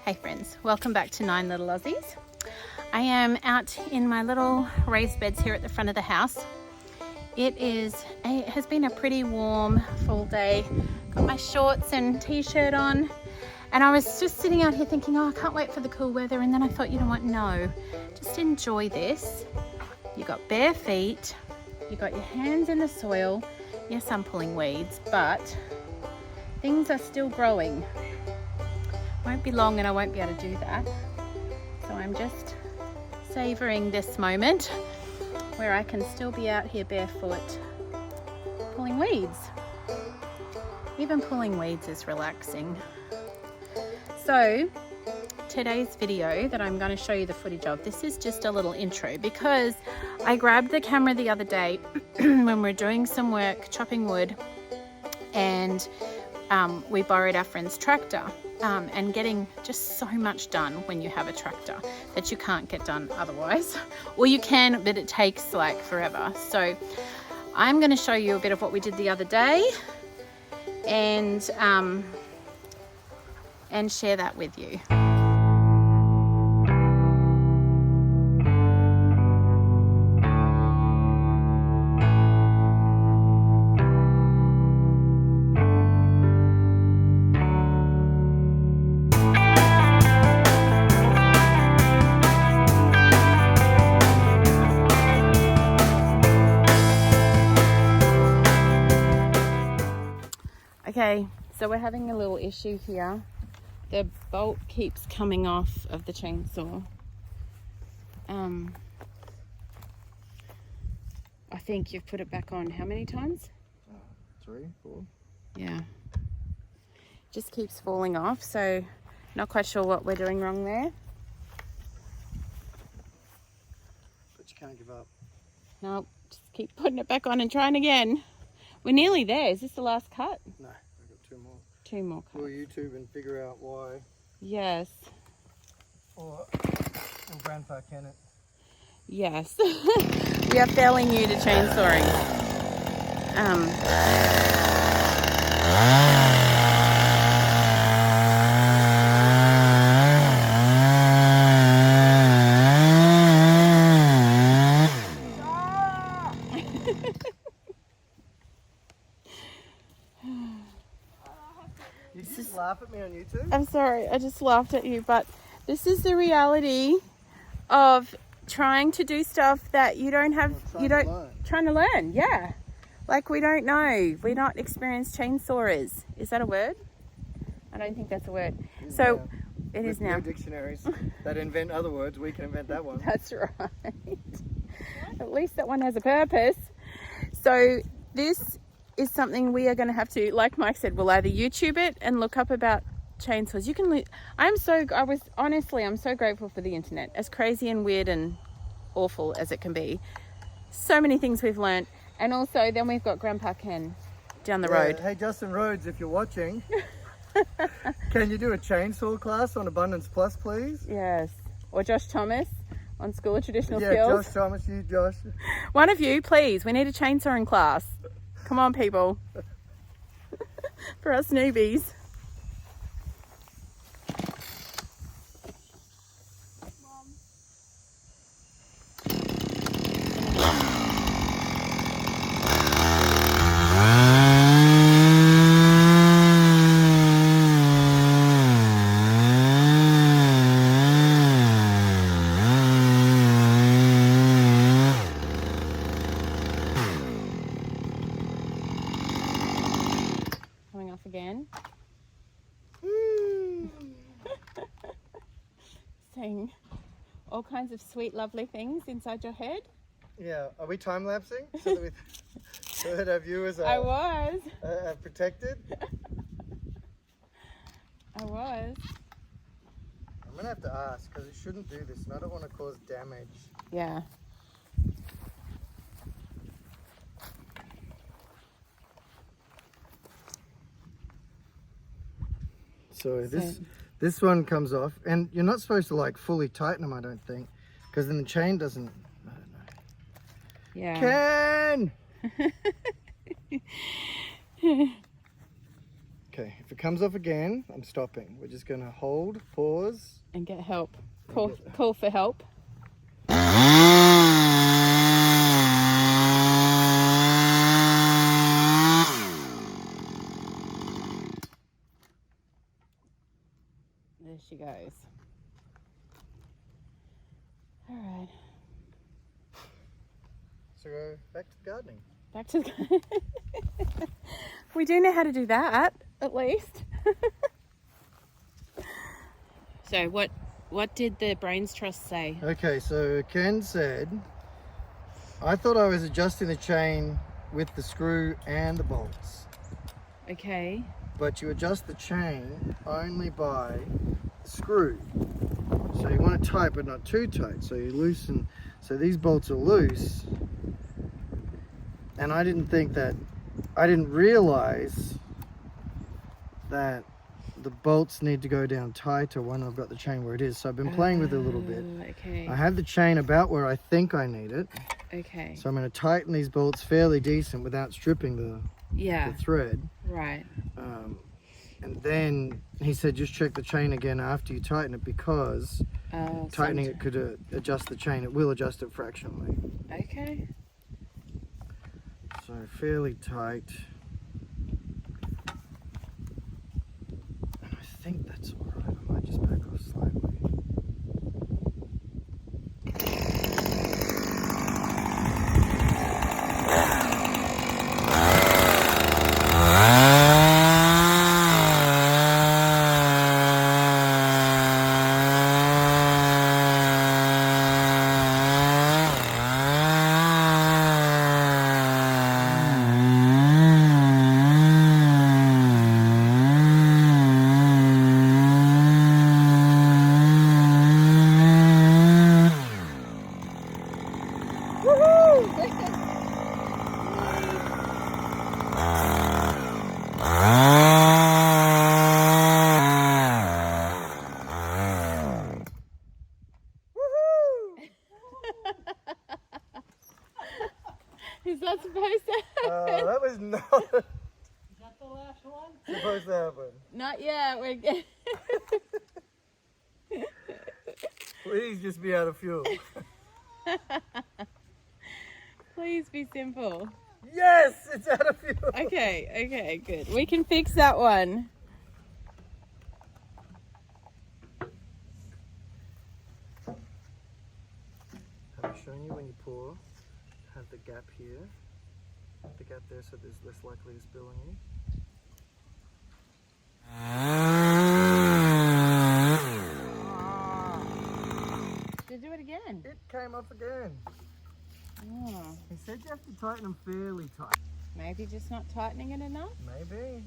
Hey friends, welcome back to 9 Little Aussies. I am out in my little raised beds here at the front of the house. It has been a pretty warm full day. Got my shorts and t-shirt on, and I was just sitting out here thinking, oh, I can't wait for the cool weather. And then I thought, you know what, no, just enjoy this. You got bare feet, you got your hands in the soil. Yes, I'm pulling weeds, but things are still growing. Won't be long and I won't be able to do that. So I'm just savoring this moment where I can still be out here barefoot pulling weeds. Even pulling weeds is relaxing. So today's video that I'm going to show you the footage of, this is just a little intro because I grabbed the camera the other day when we were doing some work chopping wood, and we borrowed our friend's tractor. And getting just so much done when you have a tractor that you can't get done otherwise. Or you can, but it takes like forever. So I'm going to show you a bit of what we did the other day and share that with you. Okay, so we're having a little issue here. The bolt keeps coming off of the chainsaw. I think you've put it back on how many times? 3, 4. Yeah. Just keeps falling off, so not quite sure what we're doing wrong there. But you can't give up. No, just keep putting it back on and trying again. We're nearly there. Is this the last cut? No, I've got 2 more. 2 more cuts. We'll YouTube and figure out why. Yes. Or grandpa can it. Yes. We are fairly new to chainsawing. You just laugh at me on YouTube? I'm sorry, I just laughed at you, but this is the reality of trying to do stuff that you don't have, trying to learn, yeah. Like we don't know, we're not experienced chainsawers. Is that a word? I don't think that's a word. So it is now. No dictionaries that invent other words, we can invent that one. That's right. At least that one has a purpose. So this is something we are going to have to, like Mike said, we'll either YouTube it and look up about chainsaws. You can, I'm so grateful for the internet, as crazy and weird and awful as it can be. So many things we've learned. And also then we've got Grandpa Ken down the road. Hey Justin Rhodes, if you're watching, can you do a chainsaw class on Abundance Plus, please? Yes. Or Josh Thomas on School of Traditional Yeah, Skills. Josh Thomas, you Josh. One of you, please. We need a chainsawing class. Come on, people. For us newbies. Again. Saying all kinds of sweet, lovely things inside your head. Yeah, are we time-lapsing so that our viewers are, are protected? I was. I'm going to have to ask because it shouldn't do this and I don't want to cause damage. Yeah. So this one comes off, and you're not supposed to like fully tighten them, I don't think, because then the chain doesn't. I don't know. Yeah. Ken! Okay, if it comes off again, I'm stopping. We're just gonna hold, pause. And get help. Call for help. There she goes. All right. So go back to the gardening. Back to the... We do know how to do that, at least. So what did the Brains Trust say? Okay, so Ken said, I thought I was adjusting the chain with the screw and the bolts. Okay. But you adjust the chain only by the screw. So you want it tight but not too tight. So you loosen, so these bolts are loose. And I didn't realize that the bolts need to go down tighter when I've got the chain where it is. So I've been playing with it a little bit. Okay. I have the chain about where I think I need it. Okay. So I'm going to tighten these bolts fairly decent without stripping the thread. Right. And then he said just check the chain again after you tighten it, because tightening it could adjust the chain. It will adjust it fractionally. Okay. So fairly tight. And I think that's all right. I might just back off slightly. Is that supposed to happen? That was not. Is that the last one? Supposed to happen. Not yet. We're getting... Please just be out of fuel. Please be simple. Yes, it's out of fuel. Okay, good. We can fix that one. Have I shown you when you pour? Have the gap here, the gap there, so there's less likely of spilling in. Did you do it again? It came off again. Oh, He said you have to tighten them fairly tight. maybe just not tightening it enough? Maybe.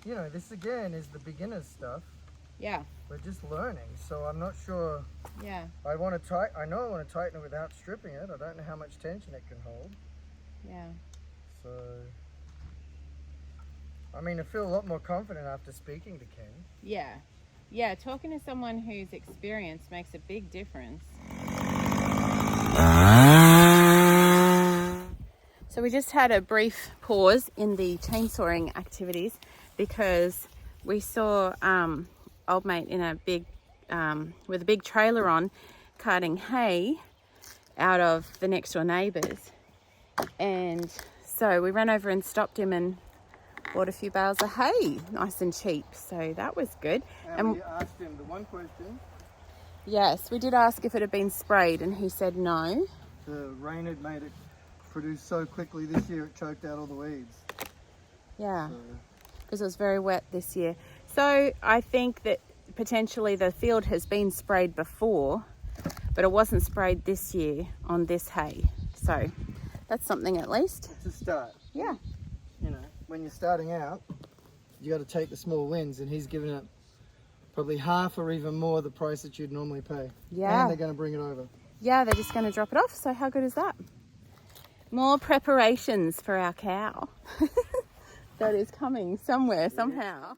You know, this again is the beginner's stuff. Yeah, We're just learning, so I'm not sure. yeah, I know I want to tighten it without stripping it. I don't know how much tension it can hold. yeah. So, I mean, I feel a lot more confident after speaking to Ken. Yeah. Yeah, talking to someone who's experienced makes a big difference. So we just had a brief pause in the chainsawing activities because we saw old mate in a big with a big trailer on carting hay out of the next door neighbours, and so we ran over and stopped him and bought a few bales of hay, nice and cheap. So that was good. And we asked him the one question. Yes, we did ask if it had been sprayed, and he said no. The rain had made it produce so quickly this year it choked out all the weeds. Yeah, So, because it was very wet this year. So I think that potentially the field has been sprayed before, but it wasn't sprayed this year on this hay. So that's something at least. it's a start. Yeah. You know, when you're starting out, you got to take the small wins, and he's given it probably half or even more the price that you'd normally pay. Yeah. And they're going to bring it over. Yeah, they're just going to drop it off. So how good is that? More preparations for our cow. That is coming somewhere, somehow.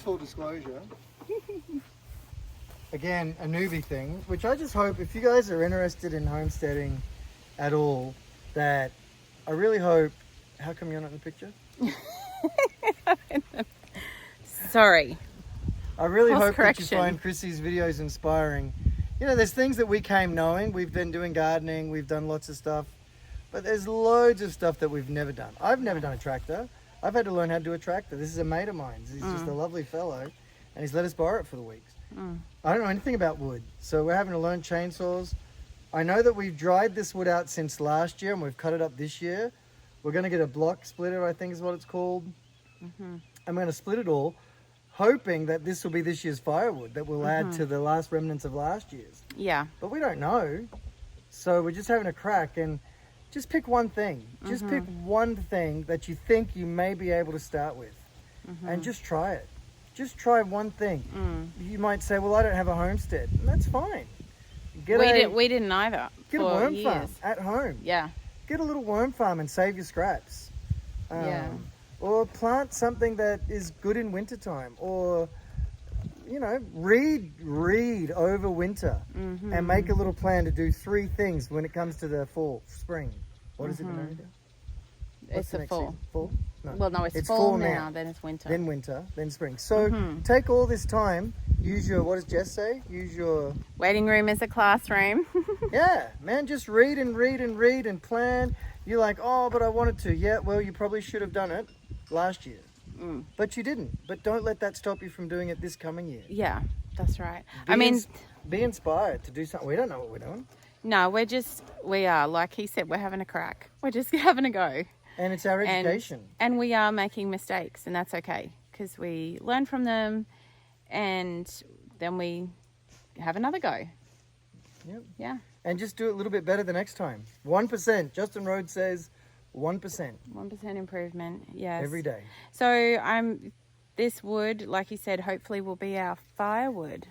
full disclosure, again, a newbie thing, which I just hope if you guys are interested in homesteading at all, that I really hope, how come you're not in the picture? Sorry. I really Course hope that you correction. find Chrissy's videos inspiring. You know, there's things that we came knowing. We've been doing gardening, we've done lots of stuff, but there's loads of stuff that we've never done. I've never done a tractor. I've had to learn how to do a tractor. This is a mate of mine. He's just a lovely fellow, and he's let us borrow it for the weeks. I don't know anything about wood, so we're having to learn chainsaws. I know that we've dried this wood out since last year, and we've cut it up this year. We're going to get a block splitter, I think is what it's called. I'm going to split it all, hoping that this will be this year's firewood that will add to the last remnants of last year's. Yeah. But we don't know. So we're just having a crack, and just pick one thing. Just pick one thing that you think you may be able to start with, and just try it. Just try one thing. You might say, well, I don't have a homestead. And that's fine. We didn't either. Get a for worm years. farm at home. Yeah. Get a little worm farm and save your scraps. Yeah. Or plant something that is good in wintertime. Or, you know, read over winter. And make a little plan to do 3 things when it comes to the spring. What is it in America? It's the fall. Season? Fall? No. Well, no, it's fall now, then it's winter. Then winter, then spring. So take all this time, use your, what does Jess say? Use your... Waiting room is a classroom. Yeah, man, just read and read and read and plan. You're like, oh, but I wanted to. Yeah, well, you probably should have done it last year. But you didn't. But don't let that stop you from doing it this coming year. Yeah, that's right. Be inspired to do something. We don't know what we're doing. No, we are, like he said, we're having a crack. We're just having a go. And it's our education. And we are making mistakes, and that's okay, because we learn from them, and then we have another go. Yep. Yeah. And just do it a little bit better the next time. 1%. Justin Rhodes says 1%. 1% improvement, yes. Every day. So this wood, like you said, hopefully will be our firewood.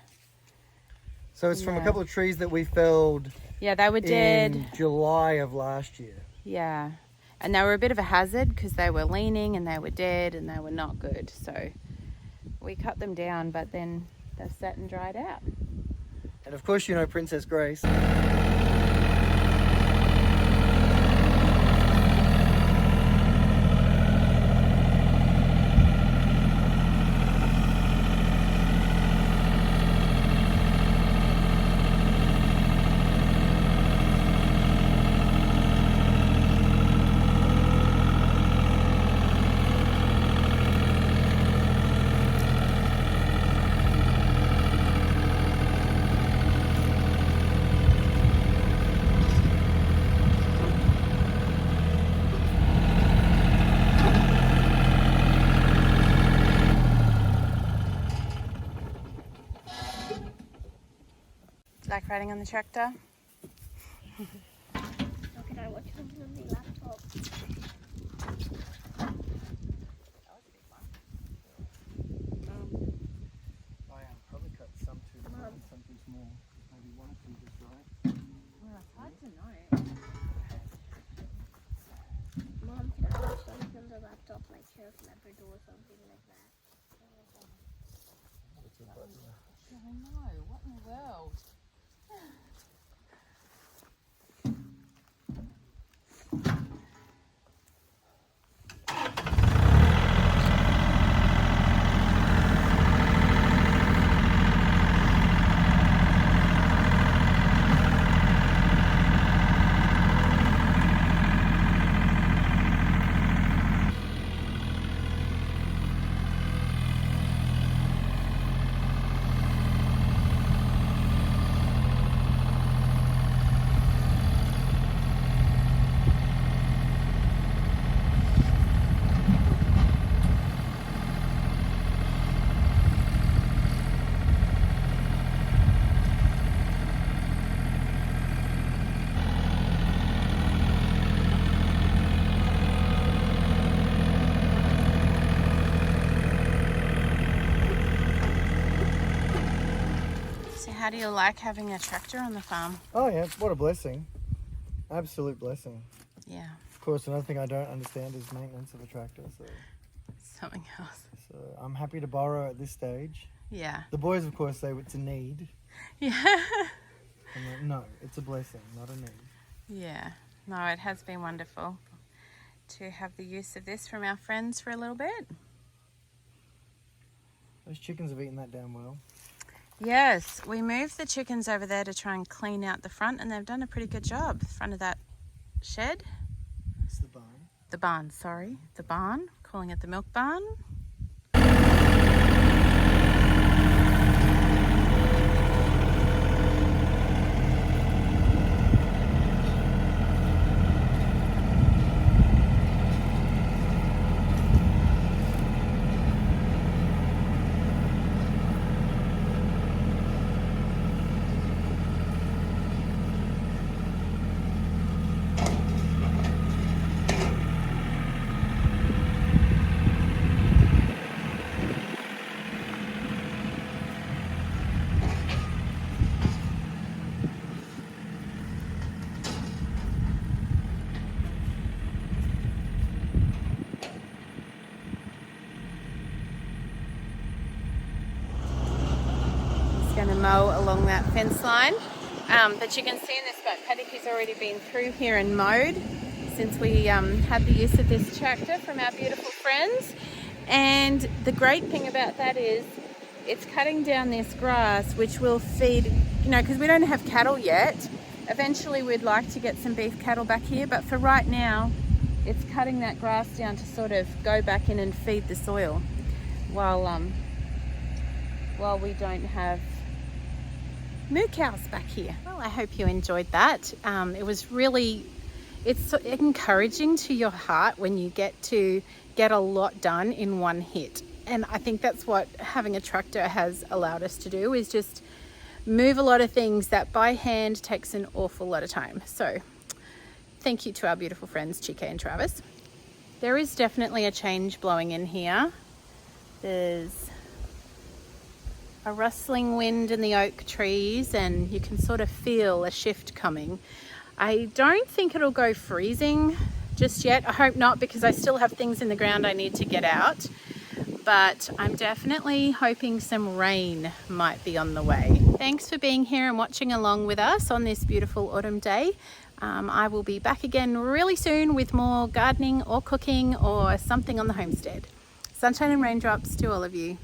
So it's from a couple of trees that we felled. Yeah, they were dead. In July of last year. Yeah. And they were a bit of a hazard because they were leaning and they were dead and they were not good. So we cut them down, but then they've sat and dried out. And of course, you know Princess Grace. Like riding on the tractor? How can I watch something on the laptop? Probably cut some too long and some too small. Maybe one or two just right. Well, it's hard to know. Mom, can I watch something on the laptop, like Sheriff Labrador or something like that? I know. What in the world? How do you like having a tractor on the farm? Oh yeah, what a blessing. Absolute blessing. Yeah, Of course, another thing I don't understand is maintenance of a tractor. So something else. So I'm happy to borrow at this stage. Yeah. The boys, of course, say it's a need. Yeah. I'm like, no, it's a blessing, not a need. Yeah. No, it has been wonderful to have the use of this from our friends for a little bit. Those chickens have eaten that damn well. Yes, we moved the chickens over there to try and clean out the front, and they've done a pretty good job. The front of that shed. It's the barn. The barn, sorry. The barn. Calling it the milk barn. Going to mow along that fence line, but you can see in this back paddock he's already been through here and mowed since we had the use of this tractor from our beautiful friends. And the great thing about that is it's cutting down this grass, which will feed, you know, because we don't have cattle yet. Eventually we'd like to get some beef cattle back here, but for right now it's cutting that grass down to sort of go back in and feed the soil while we don't have moo cows back here. Well, I hope you enjoyed that. It was really, it's encouraging to your heart when you get to get a lot done in one hit. And I think that's what having a tractor has allowed us to do, is just move a lot of things that by hand takes an awful lot of time. So thank you to our beautiful friends Chica and Travis. There is definitely a change blowing in here. There's a rustling wind in the oak trees, and you can sort of feel a shift coming. I don't think it'll go freezing just yet. I hope not, because I still have things in the ground I need to get out. But I'm definitely hoping some rain might be on the way. Thanks for being here and watching along with us on this beautiful autumn day. I will be back again really soon with more gardening or cooking or something on the homestead. Sunshine and raindrops to all of you.